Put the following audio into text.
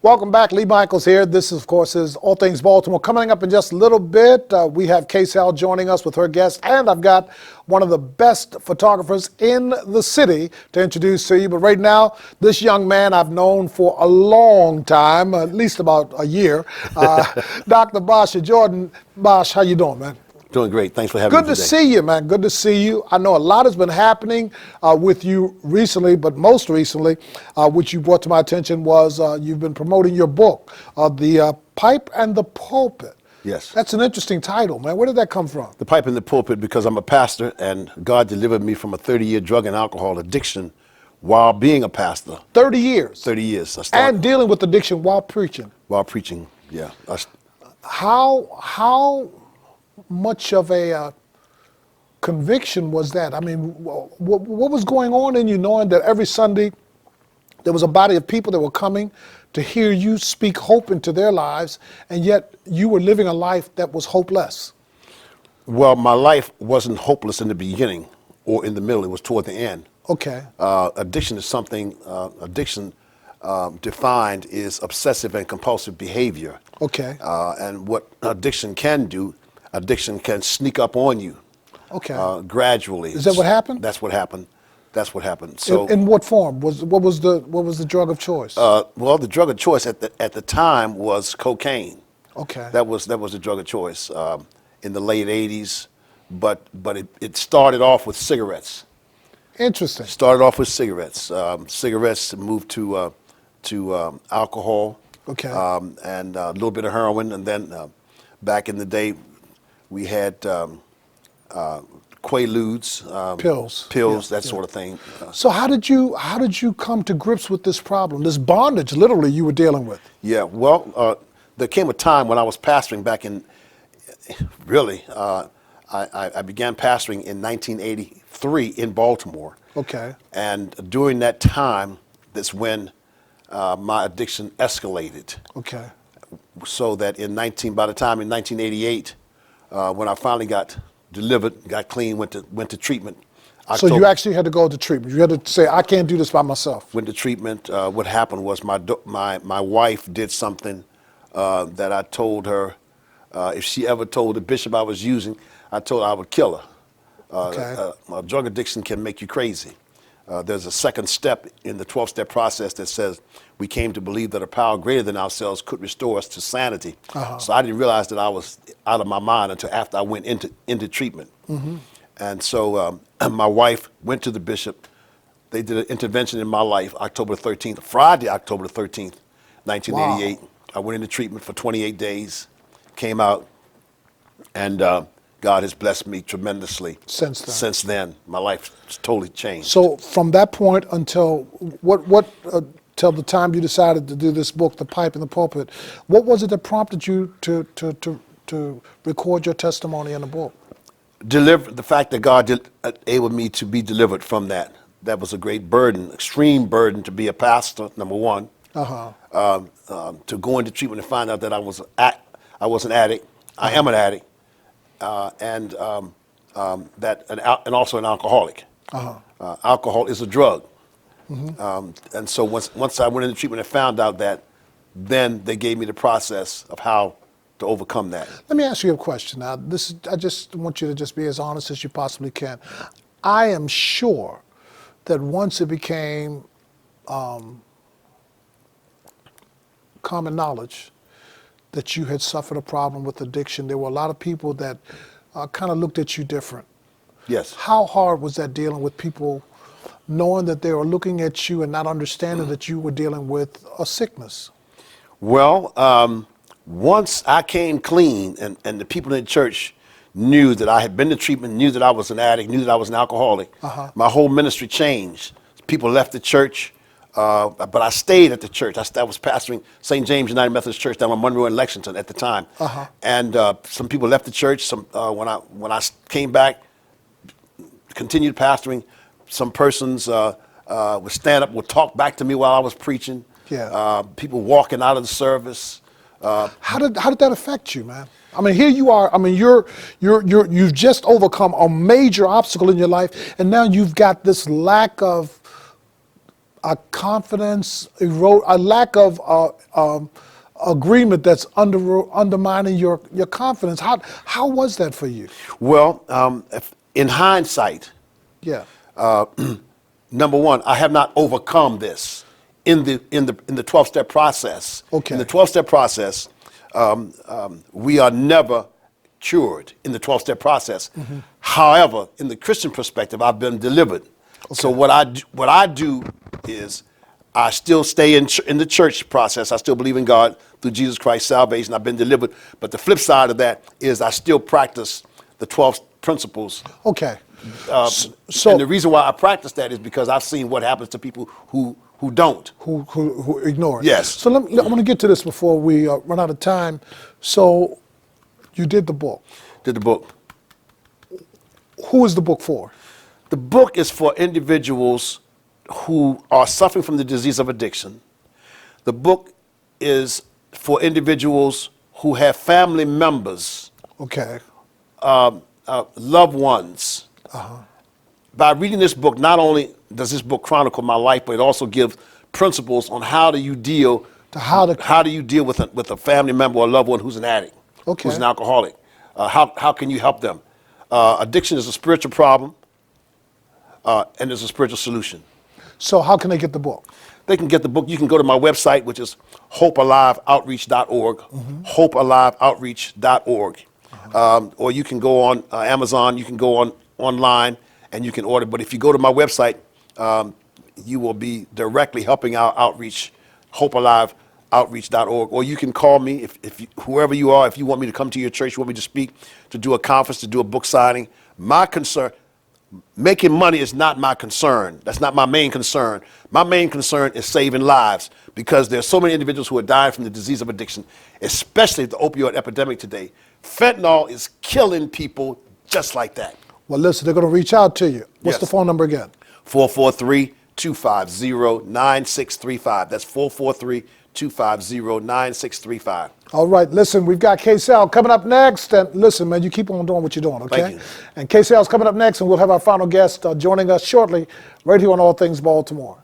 Welcome back. Lee Michaels here. This, of course, is All Things Baltimore. Coming up in just a little bit, we have K-Sal joining us with her guest, and I've got one of the best photographers in the city to introduce to you. But right now, this young man I've known for a long time, at least about a year, Dr. Basha Jordan. Bash, how you doing, man? Doing great. Thanks for having me today. Good to see you, man. Good to see you. I know a lot has been happening with you recently, but most recently, which you brought to my attention, was you've been promoting your book, The Pipe and the Pulpit. Yes. That's an interesting title, man. Where did that come from? The Pipe and the Pulpit, because I'm a pastor, and God delivered me from a 30-year drug and alcohol addiction while being a pastor. 30 years? 30 years. And dealing with addiction while preaching? While preaching, yeah. How much of a conviction was that? I mean, what was going on in you, knowing that every Sunday there was a body of people that were coming to hear you speak hope into their lives, and yet you were living a life that was hopeless? Well, my life wasn't hopeless in the beginning or in the middle. It was toward the end. Okay. Addiction is something, defined is obsessive and compulsive behavior. Okay. And what addiction can do, addiction can sneak up on you. Okay. Gradually. Is that what happened? That's what happened. That's what happened. So, in what form? What was the drug of choice? Well, the drug of choice at the time was cocaine. Okay. That was the drug of choice in the late '80s, but it started off with cigarettes. Interesting. Started off with cigarettes. Cigarettes moved to alcohol. Okay. And a little bit of heroin, and then back in the day, we had Quaaludes, pills, that sort of thing. So how did you come to grips with this problem, this bondage, literally, you were dealing with? Yeah, well, there came a time when I was pastoring back in, really, I began pastoring in 1983 in Baltimore. Okay. And during that time, that's when my addiction escalated. Okay. So that by the time in 1988, when I finally got delivered, got clean, went to treatment. So you actually had to go to treatment. You had to say, I can't do this by myself. Went to treatment. What happened was my wife did something that I told her, if she ever told the bishop I was using, I told her I would kill her. Okay. Drug addiction can make you crazy. There's a second step in the 12-step process that says we came to believe that a power greater than ourselves could restore us to sanity. So I didn't realize that I was out of my mind until after I went into treatment. Mm-hmm. And so my wife went to the bishop. They did an intervention in my life, Friday, October 13th, 1988. Wow. I went into treatment for 28 days, came out, and God has blessed me tremendously. Since then, my life has totally changed. So from that point until till the time you decided to do this book, The Pipe and the Pulpit, what was it that prompted you to record your testimony in the book? The fact that God enabled me to be delivered from that. That was a great burden, extreme burden to be a pastor, number one. To go into treatment and find out that I was an addict. I am an addict. And also an alcoholic. Alcohol is a drug. Mm-hmm. And so once I went into treatment and found out that, then they gave me the process of how to overcome that. Let me ask you a question. Now, I just want you to just be as honest as you possibly can. I am sure that once it became common knowledge that you had suffered a problem with addiction, there were a lot of people that kind of looked at you different. Yes. How hard was that, dealing with people knowing that they were looking at you and not understanding that you were dealing with a sickness? Well, once I came clean and the people in the church knew that I had been to treatment, knew that I was an addict, knew that I was an alcoholic, my whole ministry changed. People left the church. But I stayed at the church. I was pastoring St. James United Methodist Church down on Monroe and Lexington at the time. And some people left the church. When I came back, continued pastoring, some persons would stand up, would talk back to me while I was preaching. Yeah. People walking out of the service. How did that affect you, man? I mean, here you are. I mean, you've just overcome a major obstacle in your life, and now you've got this lack of a confidence erode, a lack of agreement that's undermining your confidence. How was that for you? Well, in hindsight, Yeah. number one, I have not overcome this in the 12-step process. Okay. In the 12-step process, we are never cured in the 12-step process. Mm-hmm. However, in the Christian perspective, I've been delivered. Okay. So what I do is I still stay in the church process. I still believe in God through Jesus Christ's salvation. I've been delivered. But the flip side of that is I still practice the 12 principles. Okay. So, and the reason why I practice that is because I've seen what happens to people who don't. Who ignore it. Yes. So I want to get to this before we run out of time. So you did the book. Did the book. Who is the book for? The book is for individuals who are suffering from the disease of addiction. The book is for individuals who have family members, Okay. Loved ones. By reading this book, not only does this book chronicle my life, but it also gives principles on how do you deal with a family member or a loved one who's an addict, Okay. who's an alcoholic. How can you help them? Addiction is a spiritual problem, and there's a spiritual solution. So how can they get the book? They can get the book. You can go to my website, which is hopealiveoutreach.org, hopealiveoutreach.org. Or you can go on Amazon, you can go online, and you can order. But if you go to my website, you will be directly helping our outreach, hopealiveoutreach.org. Or you can call me, whoever you are, if you want me to come to your church, you want me to speak, to do a conference, to do a book signing. My concern, making money is not my concern. That's not my main concern. My main concern is saving lives, because there's so many individuals who are dying from the disease of addiction, especially the opioid epidemic today. Fentanyl is killing people just like that. Well, listen, they're going to reach out to you. What's Yes. the phone number again? 443-250-9635. That's 443-250-9635. All right, listen, we've got K-Sal coming up next. And listen, man, you keep on doing what you're doing, okay? Thank you. And K-Sal's coming up next, and we'll have our final guest joining us shortly right here on All Things Baltimore.